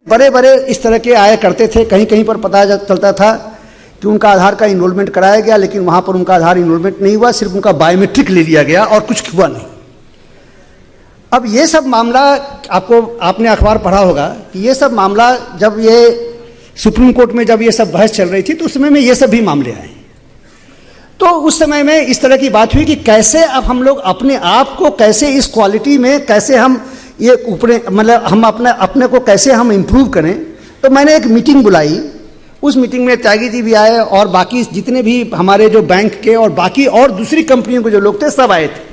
बड़े बड़े इस तरह के आया करते थे, कहीं कहीं पर पता चलता था कि उनका आधार का इनरोलमेंट कराया गया, लेकिन वहाँ पर उनका आधार इनरोलमेंट नहीं हुआ, सिर्फ उनका बायोमेट्रिक ले लिया गया और कुछ हुआ नहीं। अब ये सब मामला आपने अखबार पढ़ा होगा कि ये सब मामला जब ये सुप्रीम कोर्ट में जब ये सब बहस चल रही थी तो उस समय में ये सब भी मामले आए। तो उस समय में इस तरह की बात हुई कि कैसे अब हम लोग अपने आप को कैसे इस क्वालिटी में कैसे हम ये ऊपर मतलब हम अपने को कैसे हम इम्प्रूव करें। तो मैंने एक मीटिंग बुलाई, उस मीटिंग में त्यागी जी भी आए और बाकी जितने भी हमारे जो बैंक के और बाकी और दूसरी कंपनियों के जो लोग थे सब आए थे।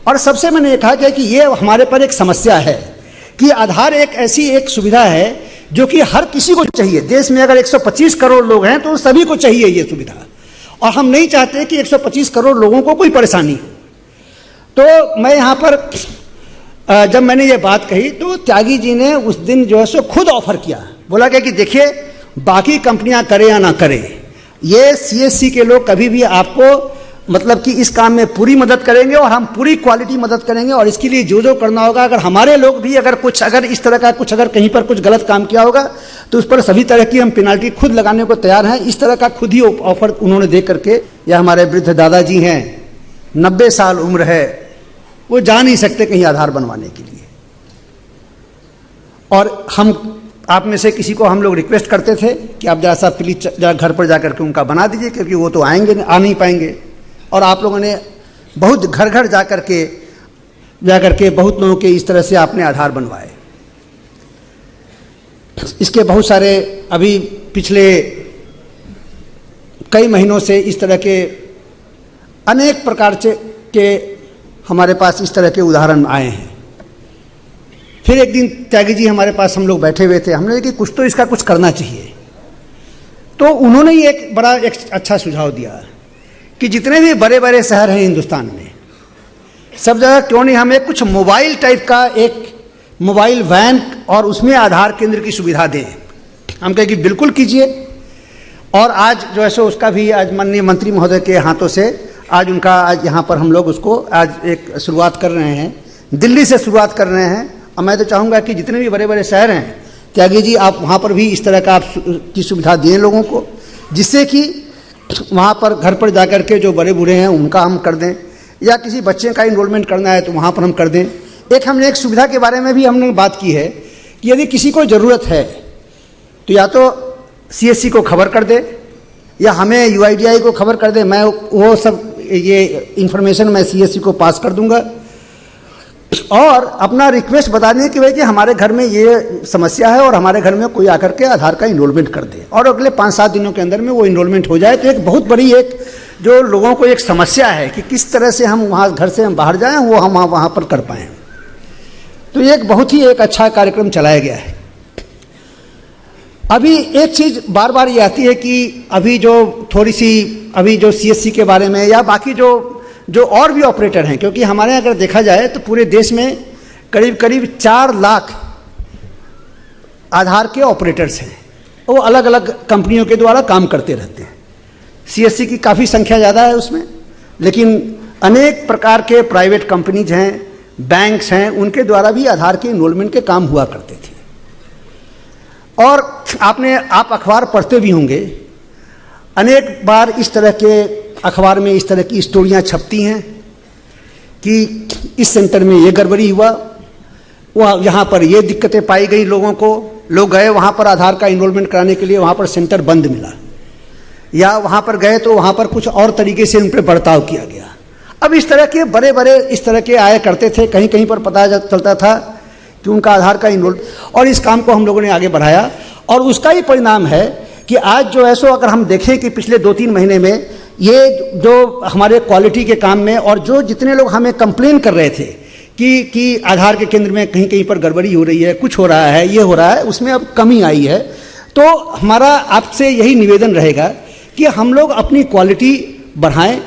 और सबसे मैंने कहा कि ये हमारे पर एक समस्या है कि आधार एक ऐसी एक सुविधा है जो कि हर किसी को चाहिए। देश में अगर 125 करोड़ लोग हैं तो सभी को चाहिए ये सुविधा, और हम नहीं चाहते कि 125 करोड़ लोगों को कोई परेशानी हो। तो मैं यहाँ पर जब मैंने ये बात कही तो त्यागी जी ने उस दिन जो है सो खुद ऑफर किया, बोला कि देखिए बाकी कंपनियां करें या ना करें, ये सीएससी के लोग कभी भी आपको मतलब कि इस काम में पूरी मदद करेंगे और हम पूरी क्वालिटी मदद करेंगे, और इसके लिए जो करना होगा, अगर हमारे लोग भी अगर इस तरह का कुछ अगर कहीं पर कुछ गलत काम किया होगा तो उस पर सभी तरह की हम पेनाल्टी खुद लगाने को तैयार हैं। इस तरह का खुद ही ऑफर उन्होंने दे करके, या हमारे वृद्ध दादाजी हैं 90 साल उम्र है, वो जा नहीं सकते कहीं आधार बनवाने के लिए, और हम आप में से किसी को हम लोग रिक्वेस्ट करते थे कि आप जरा सा प्लीज जरा घर पर जाकर के उनका बना दीजिए, क्योंकि वो तो आएंगे आ नहीं पाएंगे। और आप लोगों ने बहुत घर घर जाकर के बहुत लोगों के इस तरह से आपने आधार बनवाए। इसके बहुत सारे अभी पिछले कई महीनों से इस तरह के अनेक प्रकार के हमारे पास इस तरह के उदाहरण आए हैं। फिर एक दिन त्यागी जी हमारे पास हम लोग बैठे हुए थे, हमने कहा कि कुछ तो इसका कुछ करना चाहिए। तो उन्होंने ही एक अच्छा सुझाव दिया कि जितने भी बड़े बड़े शहर हैं हिंदुस्तान में, सब जगह क्यों नहीं हमें कुछ मोबाइल टाइप का एक मोबाइल वैन और उसमें आधार केंद्र की सुविधा दें। हम कहे कि बिल्कुल कीजिए। और आज जो है सो उसका भी आज माननीय मंत्री महोदय के हाथों से आज यहाँ पर हम लोग उसको आज एक शुरुआत कर रहे हैं, दिल्ली से शुरुआत कर रहे हैं। और मैं तो चाहूँगा कि जितने भी बड़े बड़े शहर हैं, त्यागी जी आप वहाँ पर भी इस तरह का आप की सुविधा दें लोगों को, जिससे कि वहाँ पर घर पर जाकर के जो बड़े बूढ़े हैं उनका हम कर दें, या किसी बच्चे का इनरोलमेंट करना है तो वहाँ पर हम कर दें। हमने एक सुविधा के बारे में भी हमने बात की है कि यदि किसी को ज़रूरत है तो या तो सीएससी को खबर कर दे या हमें यूआईडीआई को खबर कर दे। मैं वो सब ये इन्फॉर्मेशन मैं सीएससी को पास कर दूंगा, और अपना रिक्वेस्ट बता दें कि भाई कि हमारे घर में ये समस्या है और हमारे घर में कोई आकर के आधार का इनरोलमेंट कर दे, और अगले 5-7 दिनों के अंदर में वो इनरोलमेंट हो जाए। तो एक बहुत बड़ी एक जो लोगों को एक समस्या है कि किस तरह से हम वहाँ घर से हम बाहर जाएं, वो हम वहाँ पर कर पाएँ। तो एक बहुत ही एक अच्छा कार्यक्रम चलाया गया है। अभी एक चीज़ बार बार ये आती है कि अभी जो थोड़ी सी अभी जो सीएससी के बारे में या बाकी जो और भी ऑपरेटर हैं, क्योंकि हमारे यहाँ अगर देखा जाए तो पूरे देश में करीब 4 लाख आधार के ऑपरेटर्स हैं, वो अलग अलग कंपनियों के द्वारा काम करते रहते हैं। सीएससी की काफ़ी संख्या ज़्यादा है उसमें, लेकिन अनेक प्रकार के प्राइवेट कंपनीज हैं, बैंक्स हैं, उनके द्वारा भी आधार के इनरोलमेंट के काम हुआ करते थे। और आप अखबार पढ़ते भी होंगे, अनेक बार इस तरह के अखबार में इस तरह की स्टोरियां छपती हैं कि इस सेंटर में ये गड़बड़ी हुआ, वह यहाँ पर ये दिक्कतें पाई गई लोगों को, लोग गए वहाँ पर आधार का इनरोलमेंट कराने के लिए, वहाँ पर सेंटर बंद मिला, या वहाँ पर गए तो वहाँ पर कुछ और तरीके से उन पर बर्ताव किया गया। अब इस तरह के बड़े बड़े इस तरह के आया करते थे, कहीं कहीं पर पता चलता था कि उनका आधार का इनरोल, और इस काम को हम लोगों ने आगे बढ़ाया। और उसका ही परिणाम है कि आज जो है सो अगर हम देखें कि पिछले 2-3 महीने में ये जो हमारे क्वालिटी के काम में, और जो जितने लोग हमें कंप्लेन कर रहे थे कि आधार के केंद्र में कहीं कहीं पर गड़बड़ी हो रही है, कुछ हो रहा है, ये हो रहा है, उसमें अब कमी आई है। तो हमारा आपसे यही निवेदन रहेगा कि हम लोग अपनी क्वालिटी बढ़ाएं,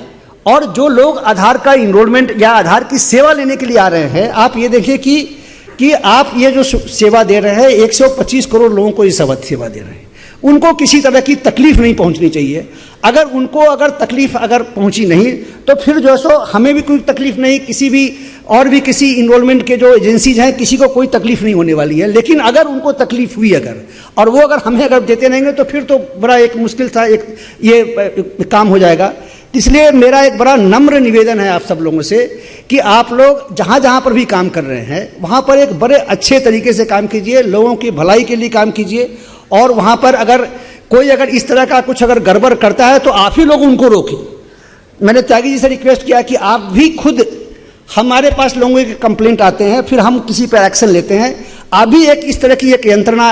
और जो लोग आधार का इनरोलमेंट या आधार की सेवा लेने के लिए आ रहे हैं, आप ये देखिए कि आप ये जो सेवा दे रहे हैं 125 करोड़ लोगों को ये सेवा दे रहे हैं, उनको किसी तरह की तकलीफ नहीं पहुंचनी चाहिए। अगर उनको अगर तकलीफ अगर पहुंची नहीं तो फिर जो है सो हमें भी कोई तकलीफ नहीं, किसी भी और भी किसी इन्वॉल्वमेंट के जो एजेंसीज हैं किसी को कोई तकलीफ नहीं होने वाली है। लेकिन अगर उनको तकलीफ हुई अगर और वो अगर हमें अगर देते रहेंगे तो फिर तो बड़ा एक मुश्किल सा एक ये काम हो जाएगा। इसलिए मेरा एक बड़ा नम्र निवेदन है आप सब लोगों से कि आप लोग जहाँ जहाँ पर भी काम कर रहे हैं वहाँ पर एक बड़े अच्छे तरीके से काम कीजिए, लोगों की भलाई के लिए काम कीजिए। और वहाँ पर अगर कोई अगर इस तरह का कुछ अगर गड़बड़ करता है तो आप ही लोग उनको रोकें। मैंने त्यागी जी से रिक्वेस्ट किया कि आप भी खुद, हमारे पास लोगों के कंप्लेंट आते हैं फिर हम किसी पर एक्शन लेते हैं, आप भी एक इस तरह की एक यंत्रणा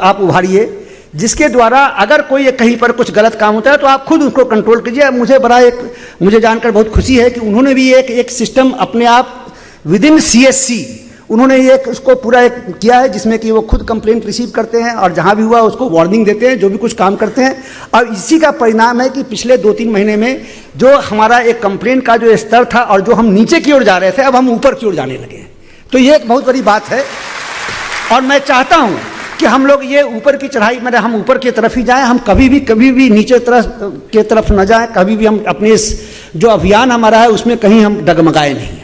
आप उभारिए जिसके द्वारा अगर कोई कहीं पर कुछ गलत काम होता है तो आप खुद उसको कंट्रोल कीजिए। मुझे जानकर बहुत खुशी है कि उन्होंने भी एक सिस्टम अपने आप विद इन CSC उन्होंने एक उसको पूरा एक किया है जिसमें कि वो खुद कंप्लेंट रिसीव करते हैं और जहां भी हुआ उसको वार्निंग देते हैं, जो भी कुछ काम करते हैं। और इसी का परिणाम है कि पिछले 2-3 महीने में जो हमारा एक कंप्लेंट का जो स्तर था और जो हम नीचे की ओर जा रहे थे अब हम ऊपर की ओर जाने लगे हैं। तो ये एक बहुत बड़ी बात है और मैं चाहता हूँ कि हम लोग ये ऊपर की चढ़ाई मतलब हम ऊपर की तरफ ही जाएं, हम कभी भी नीचे के तरफ न जाएं, कभी भी हम अपने इस जो अभियान हमारा है उसमें कहीं हम डगमगाए नहीं।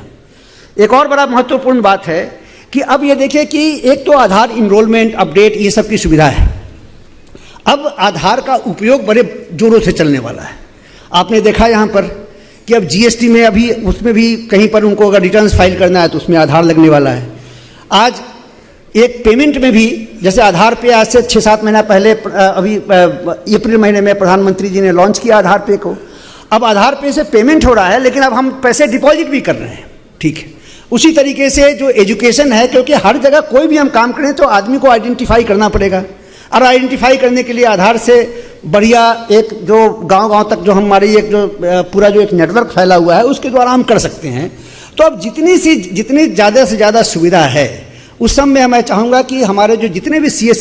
एक और बड़ा महत्वपूर्ण बात है कि अब ये देखिए कि एक तो आधार इनरोलमेंट अपडेट ये सब की सुविधा है, अब आधार का उपयोग बड़े जोरों से चलने वाला है। आपने देखा यहाँ पर कि अब GST में अभी उसमें भी कहीं पर उनको अगर रिटर्न्स फाइल करना है तो उसमें आधार लगने वाला है। आज एक पेमेंट में भी जैसे आधार पे आज से 6-7 महीना पहले अभी अप्रैल महीने में प्रधानमंत्री जी ने लॉन्च किया आधार पे को। अब आधार पे से पेमेंट हो रहा है लेकिन अब हम पैसे डिपॉजिट भी कर रहे हैं, ठीक है। उसी तरीके से जो एजुकेशन है, क्योंकि हर जगह कोई भी हम काम करें तो आदमी को आइडेंटिफाई करना पड़ेगा और आइडेंटिफाई करने के लिए आधार से बढ़िया एक जो गांव-गांव तक जो हमारी एक जो पूरा जो एक नेटवर्क फैला हुआ है उसके द्वारा हम कर सकते हैं। तो अब जितनी ज़्यादा से ज़्यादा सुविधा है उस सब में मैं चाहूँगा कि हमारे जो जितने भी CSC